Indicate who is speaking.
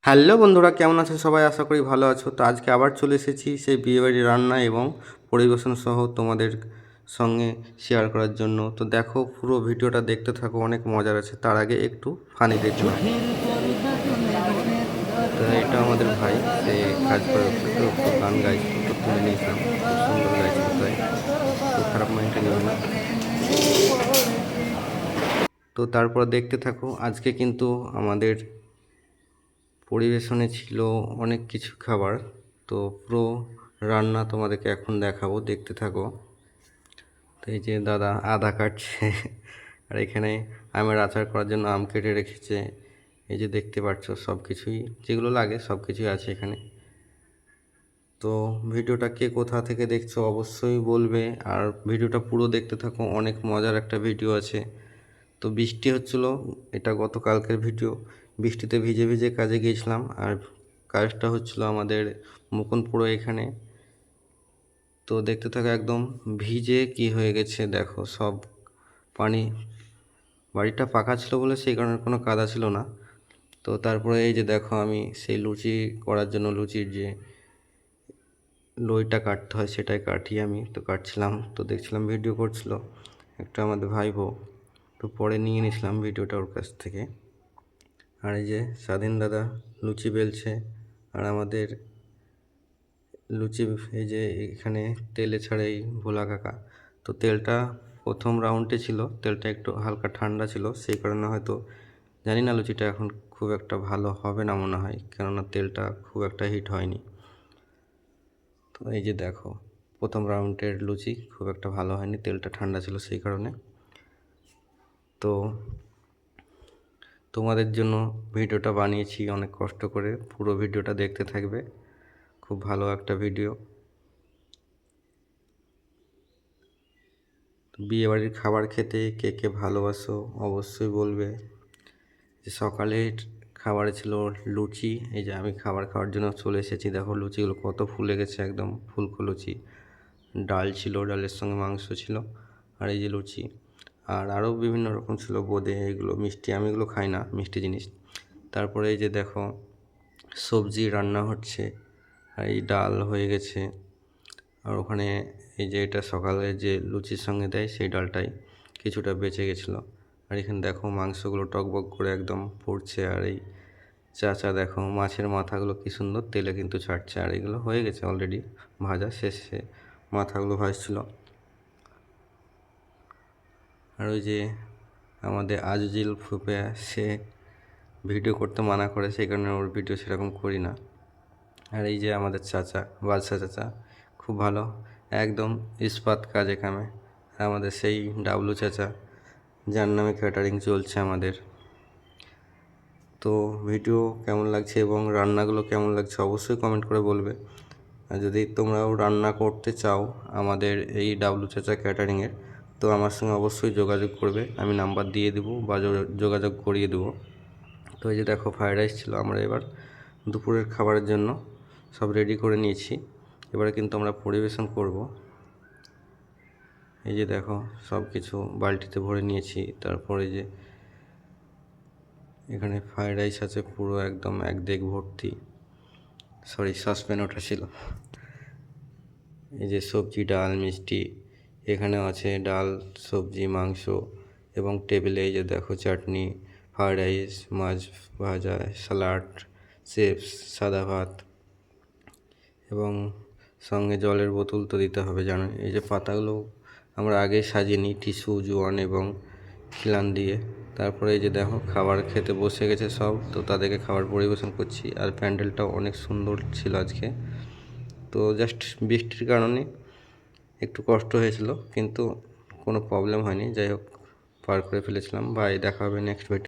Speaker 1: Hello বন্ধুরা, কেমন আছো সবাই? আশা করি ভালো আছো। তো আজকে আবার চলে এসেছি সেই বিয়েবাড়ির রান্না এবং পরিবেশন সহ তোমাদের সঙ্গে শেয়ার করার জন্য। তো দেখো, পুরো ভিডিওটা দেখতে থাকো, অনেক মজার আছে। তার আগে একটু ফানি দেখে নাও। তো এটা আমাদের ভাই, সে কাজ করে ওখানে, তো একটু গান গাইছিল, তো তুলে নিয়েছিলাম। খুব সুন্দর গাইছিল, তাই তো খারাপ মাইন্ডে নেবে না। তো তারপর দেখতে থাকো। আজকে কিন্তু আমাদের পরিবেশনে ছিল অনেক কিছু খাবার। তো পুরো রান্না তোমাদেরকে এখন দেখাবো, দেখতে থাকো। তো এই যে দাদা আদা কাটছে আর এখানে আমের আচার করার জন্য আম কেটে রেখেছে। এই যে দেখতে পাচ্ছ, সব কিছুই যেগুলো লাগে সব কিছুই আছে এখানে। তো ভিডিওটা কে কোথা থেকে দেখছো অবশ্যই বলবে, আর ভিডিওটা পুরো দেখতে থাকো, অনেক মজার একটা ভিডিও আছে। তো বৃষ্টি হচ্ছিলো, এটা গতকালকের ভিডিও। বৃষ্টিতে ভিজে ভিজে কাজে গিয়েছিলাম, আর কাজটা হচ্ছিলো আমাদের মুকুন্দপুরে এখানে। তো দেখতে থাকো, একদম ভিজে কি হয়ে গেছে দেখো, সব পানি। বাড়িটা পাকা ছিল বলে সেই কারণে কোনো কাদা ছিল না। তো তারপরে এই যে দেখো, আমি সেই লুচি করার জন্য লুচির যে লইটা কাটতে হয় সেটাই কাটি আমি। তো কাটছিলাম, তো দেখছিলাম ভিডিও করছিল একটা আমাদের ভাইপো। তো পরে নিয়ে নিয়েছিলাম ভিডিওটা ওর কাছ থেকে। আর এই যে স্বাধীন দাদা লুচি বেলছে, আর আমাদের লুচি এই যে এখানে তেলে ছাড়ে এই ভোলা কাকা। তো তেলটা প্রথম রাউন্ডে ছিল, তেলটা একটু হালকা ঠান্ডা ছিল, সেই কারণে হয়তো জানি না লুচিটা এখন খুব একটা ভালো হবে না মনে হয়, কেননা তেলটা খুব একটা হিট হয়নি। তো এই যে দেখো, প্রথম রাউন্ডের লুচি খুব একটা ভালো হয়নি, তেলটা ঠান্ডা ছিল সেই কারণে। তো তোমাদের জন্য ভিডিওটা বানিয়েছি অনেক কষ্ট করে, পুরো ভিডিওটা দেখতে থাকবে, খুব ভালো একটা ভিডিও। বিয়েবাড়ির খাবার খেতে কে কে ভালোবাসো অবশ্যই বলবে। যে সকালের খাবারে ছিল লুচি, এই যে আমি খাবার খাওয়ার জন্য চলে এসেছি। দেখো লুচিগুলো কত ফুলে গেছে, একদম ফুলকো লুচি। ডাল ছিল, ডালের সঙ্গে মাংস ছিল, আর এই যে লুচি। আর আরও বিভিন্ন রকম ছিল, বোঁদে, এগুলো মিষ্টি, আমি এগুলো খাই না মিষ্টি জিনিস। তারপরে এই যে দেখো, সবজি রান্না হচ্ছে, আর এই ডাল হয়ে গেছে। আর ওখানে এই যে এটা সকালে যে লুচির সঙ্গে দেয় সেই ডালটাই কিছুটা বেঁচে গেছিলো। আর এখানে দেখো মাংসগুলো টকবক করে একদম ফুটছে। আর এই চাচা দেখো মাছের মাথাগুলো কি সুন্দর তেলে কিন্তু ছাড়ছে, আর এগুলো হয়ে গেছে অলরেডি ভাজা শেষে, মাথাগুলো ভাজছিল। আর ওই যে আমাদের আজিজিল ফুপে, সে ভিডিও করতে মানা করে, সেই কারণে ওর ভিডিও সেরকম করি না। আর এই যে আমাদের চাচা, বাদশা চাচা, খুব ভালো, একদম ইস্পাত কাজে কামে। আর আমাদের সেই ডাবলু চাচা, যার নামে ক্যাটারিং চলছে আমাদের। তো ভিডিও কেমন লাগছে এবং রান্নাগুলো কেমন লাগছে অবশ্যই কমেন্ট করে বলবে। আর যদি তোমরাও রান্না করতে চাও আমাদের এই ডাবলু চাচা ক্যাটারিংয়ের, তো আমার সঙ্গে অবশ্যই যোগাযোগ করবে, আমি নাম্বার দিয়ে দেবো বা যোগাযোগ করিয়ে দেবো। তো এই যে দেখো, ফ্রায়েড রাইস ছিল, আমরা এবার দুপুরের খাবারের জন্য সব রেডি করে নিয়েছি, এবারে কিন্তু আমরা পরিবেশন করব। এই যে দেখো, সব কিছু বালতিতে ভরে নিয়েছি। তারপরে যে এখানে ফ্রায়েড রাইস আছে পুরো একদম এক দেগ ভর্তি, সরি সসপ্যান ওটা ছিল। এই যে সবজি, ডাল, মিষ্টি, এখানেও আছে ডাল, সবজি, মাংস, এবং টেবিলে এই যে দেখো চাটনি, ফ্রায়েড রাইস, মাছ ভাজা, স্যালাড, চিপস, সাদা ভাত, এবং সঙ্গে জলের বোতল তো দিতে হবে জানো। এই যে পাতাগুলো আমরা আগে সাজিয়ে নিই টিস্যু, জোয়ান এবং খিলান দিয়ে। তারপরে এই যে দেখো খাবার খেতে বসে গেছে সব, তো তাদেরকে খাবার পরিবেশন করছি। আর প্যান্ডেলটাও অনেক সুন্দর ছিল আজকে। তো জাস্ট বৃষ্টির কারণে একটু কষ্ট হয়েছিল, কিন্তু কোনো প্রবলেম হয়নি, যাই হোক পার করে ফেলেছিলাম। বাই, দেখা হবে নেক্সট ভিডিও।